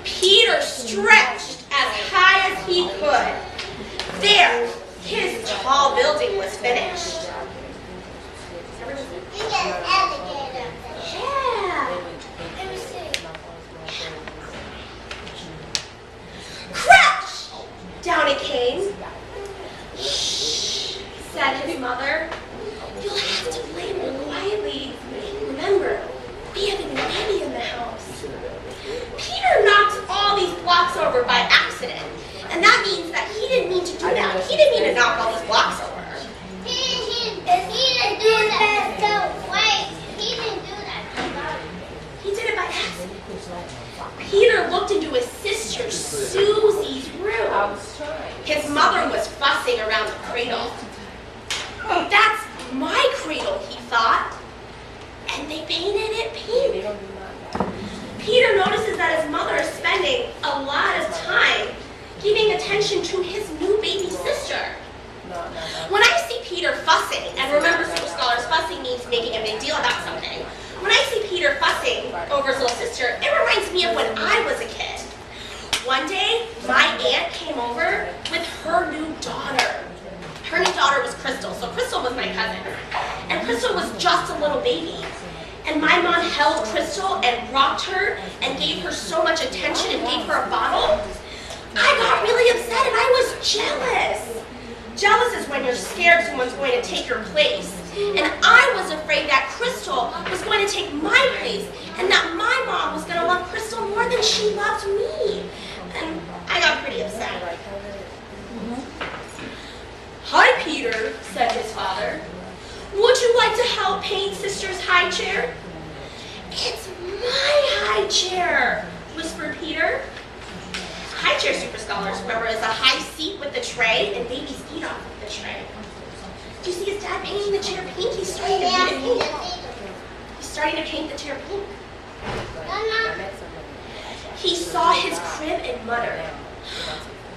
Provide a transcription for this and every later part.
Peter stretched as high as he could. There, his tall building was finished. Yeah. Crash! Down it came. Shh, said his mother. You'll have to play more quietly. Remember, we have a new baby in the house. Peter knocked all these blocks over by accident. And that means that he didn't mean to do that. He didn't mean to knock all these blocks over. He didn't do that. No, wait. He didn't do that. He did it by accident. Peter looked into his sister Susie's room. His mother was fussing around the cradle. That's my cradle, he thought. And they painted it pink. Peter notices that his mother is spending a lot of time giving attention to his new baby sister. When I see Peter fussing, and remember super scholars, fussing means making a big deal about something. When I see Peter fussing over his little sister, it reminds me of when I was a kid. One day, my aunt came over with her new daughter. Her new daughter was Crystal, so Crystal was my cousin. And Crystal was just a little baby. And my mom held Crystal and rocked her and gave her so much attention and gave her a bottle. I got really upset and I was jealous. Jealous is when you're scared someone's going to take your place. And I was afraid that Crystal was going to take my place and that my mom was going to love Crystal more than she loved me. And I got pretty upset. Hi, Peter, said his father. Would you like to help paint Sister's high chair? It's my high chair, whispered Peter. High chair, super scholars, remember, is a high seat with a tray, and babies eat off of the tray. Do you see his dad painting the chair pink? He's starting to paint it pink. He's starting to paint the chair pink. He saw his crib and muttered,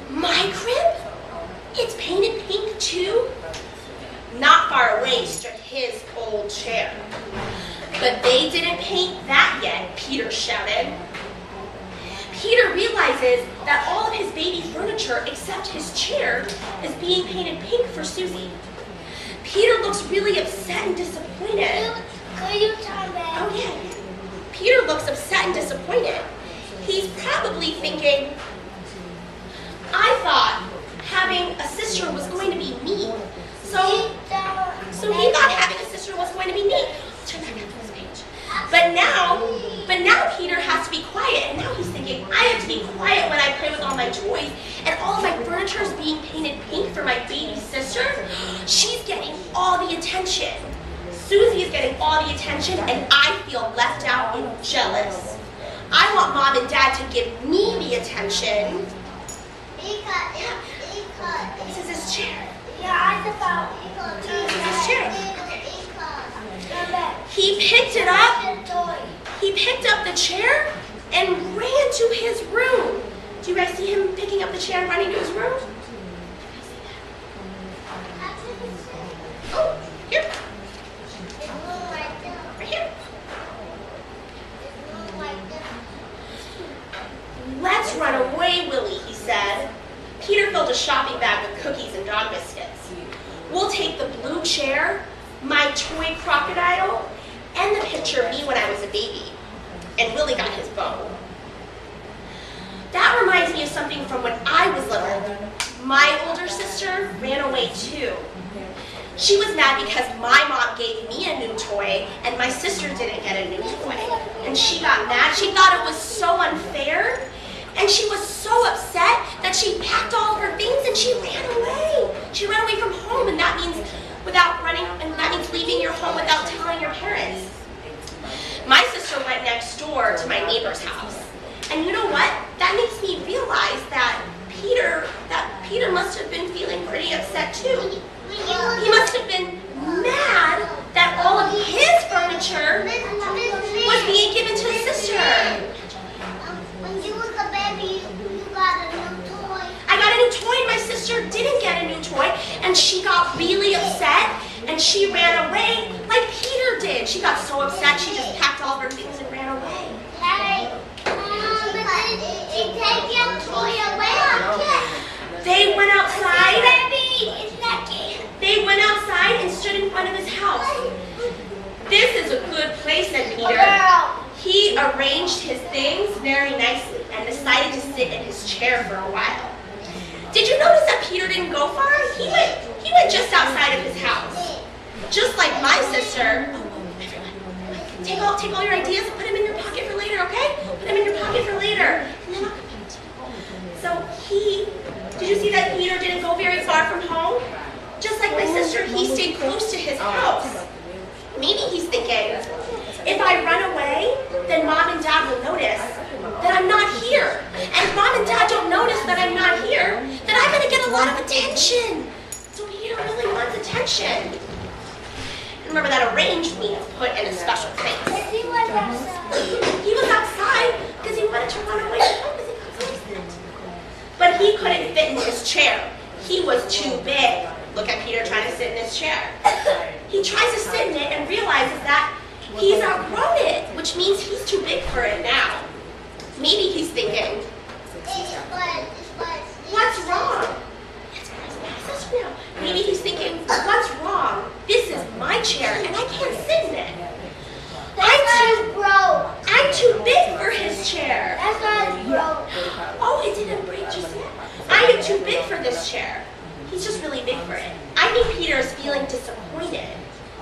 my crib? It's painted pink too? Not far away stood his old chair. But they didn't paint that yet, Peter shouted. Peter realizes that all of his baby furniture except his chair is being painted pink for Susie. Peter looks really upset and disappointed. Could you turn back? Oh yeah. Peter looks upset and disappointed. He's probably thinking, I thought having a sister was going to be neat. So he thought having a sister was going to be neat. Turn back to this page. But now Peter has to be quiet, and now he's thinking, I have to be quiet when I play with all my toys, and all of my furniture is being painted pink for my baby sister. She's getting all the attention. Susie is getting all the attention, and I feel left out and jealous. I want Mom and Dad to give me the attention. This is his chair. This is his chair. He picked it up. He picked up the chair and ran to his room. Do you guys see him picking up the chair and running to his room? Oh, here. Right here. Let's run away, Willie, he said. Peter filled a shopping bag with cookies and dog biscuits. We'll take the blue chair, my toy crocodile, and the picture of me when I was a baby. And Willie got his bow. That reminds me of something from when I was little. My older sister ran away too. She was mad because my mom gave me a new toy and my sister didn't get a new toy. And she got mad. She thought it was so unfair. And she was so upset that she packed all of her things and she ran away. She ran away from home, and that means leaving your home without telling your parents. My sister went next door to my neighbor's house. And you know what? That makes me realize that Peter must have been feeling pretty upset too. He must have been mad that all of his furniture was being given to his sister. When you was a baby, you got a new toy. I got a new toy and my sister didn't get a new toy, and she got really upset and she ran away like Peter did. She got so upset she just packed all of her things and ran away. Hey, take your toy away. They went outside. Baby, it's not cute. They went outside and stood in front of his house. This is a good place, said Peter. Girl. He arranged his things very nicely and decided to sit in his chair for a while. Did you notice that Peter didn't go far? He went just outside of his house. Just like my sister. Take all your ideas and put them in your pocket for later, okay? Put them in your pocket for later. And then did you see that Peter didn't go very far from home? Just like my sister, he stayed close to his house. Maybe he's thinking, if I run away, then Mom and Dad will notice that I'm not here. And if Mom and Dad don't notice that I'm not here, then I'm going to get a lot of attention. So Peter really wants attention. Remember that arranged means put in a special place. He was outside. He was outside because he wanted to run away from home because he got so upset. But he couldn't fit in his chair. He was too big. Look at Peter trying to sit in his chair. He tries to sit in it and realizes that he's outgrown it, which means he's too big for it now. Maybe he's thinking, what's wrong? Now. Maybe he's thinking, what's wrong? This is my chair and I can't sit in it. I'm too big for his chair. That's why it's broke. Oh, it didn't break just yet. I am too big for this chair. He's just really big for it. I think Peter is feeling disappointed.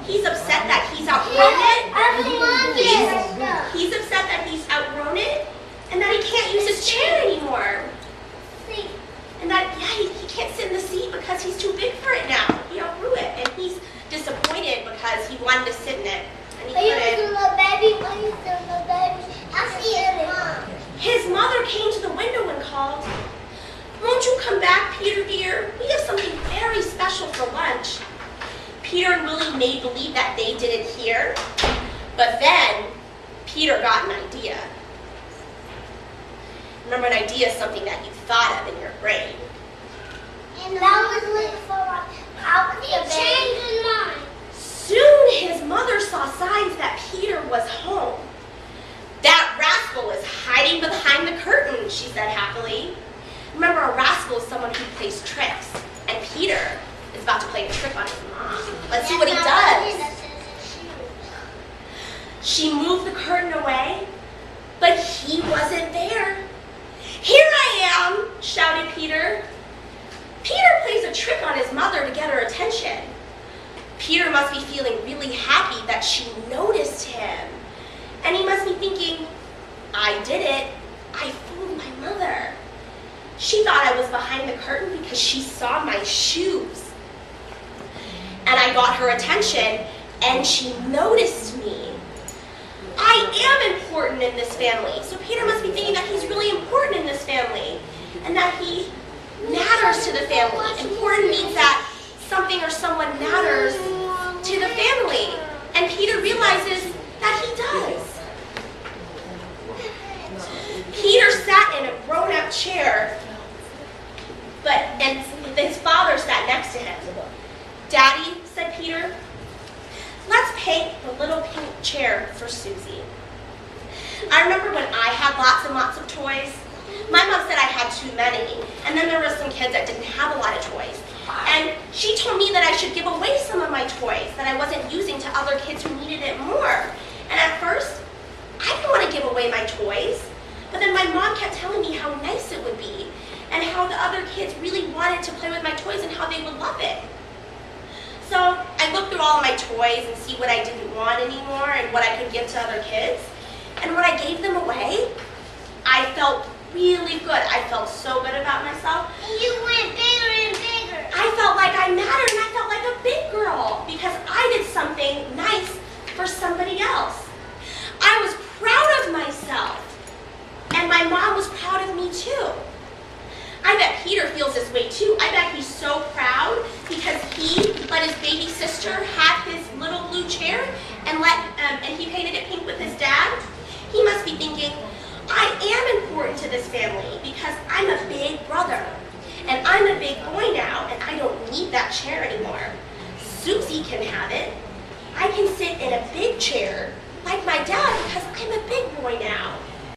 He's upset that he's outgrown it. He's upset that he's outgrown it and that he can't use his chair anymore. And that, he can't sit in the seat because he's too big for it now. He outgrew it. And he's disappointed because he wanted to sit in it. And he couldn't. His mother came to the window and called, won't you come back, Peter dear? We have something very special for lunch. Peter and Willie made believe that they didn't hear. But then, Peter got an idea. Remember, an idea is something that you thought of in your brain. And that was looking for how could he change his mind? Soon his mother saw signs that Peter was home. That rascal is hiding behind the curtain, she said happily. Remember, a rascal is someone who plays tricks. And Peter is about to play a trick on his mom. Let's see what he does. She moved the curtain away, but he wasn't there. Here I am, shouted Peter. Peter plays a trick on his mother to get her attention. Peter must be feeling really happy that she noticed him. And he must be thinking, I did it. I fooled my mother. She thought I was behind the curtain because she saw my shoes. And I got her attention, and she noticed me. I am important in this family. So Peter must be thinking that he's really important in this family and that he matters to the family. Important means that something or someone matters to the family. And Peter realizes that he does. Peter sat in a grown-up chair, and his father sat next to him. Daddy, said Peter, let's paint the little pink chair for Susie. I remember when I had lots and lots of toys. My mom said I had too many, and then there were some kids that didn't have a lot of toys. And she told me that I should give away some of my toys that I wasn't using to other kids who needed it more. And at first, I didn't want to give away my toys, but then my mom kept telling me how nice it would be and how the other kids really wanted to play with my toys and how they would love it. So I looked through all of my toys and see what I didn't want anymore and what I could give to other kids. And when I gave them away, I felt really good. I felt so good about myself. And you went bigger and bigger. I felt like I mattered and I felt like a big girl because I did something nice for somebody else. I was proud of myself. And my mom was proud of me too. I bet Peter feels this way too. I bet he's so proud because he let his baby sister have his little blue chair and he painted it pink with his dad. He must be thinking, I am important to this family because I'm a big brother and I'm a big boy now and I don't need that chair anymore. Susie can have it. I can sit in a big chair like my dad because I'm a big boy now.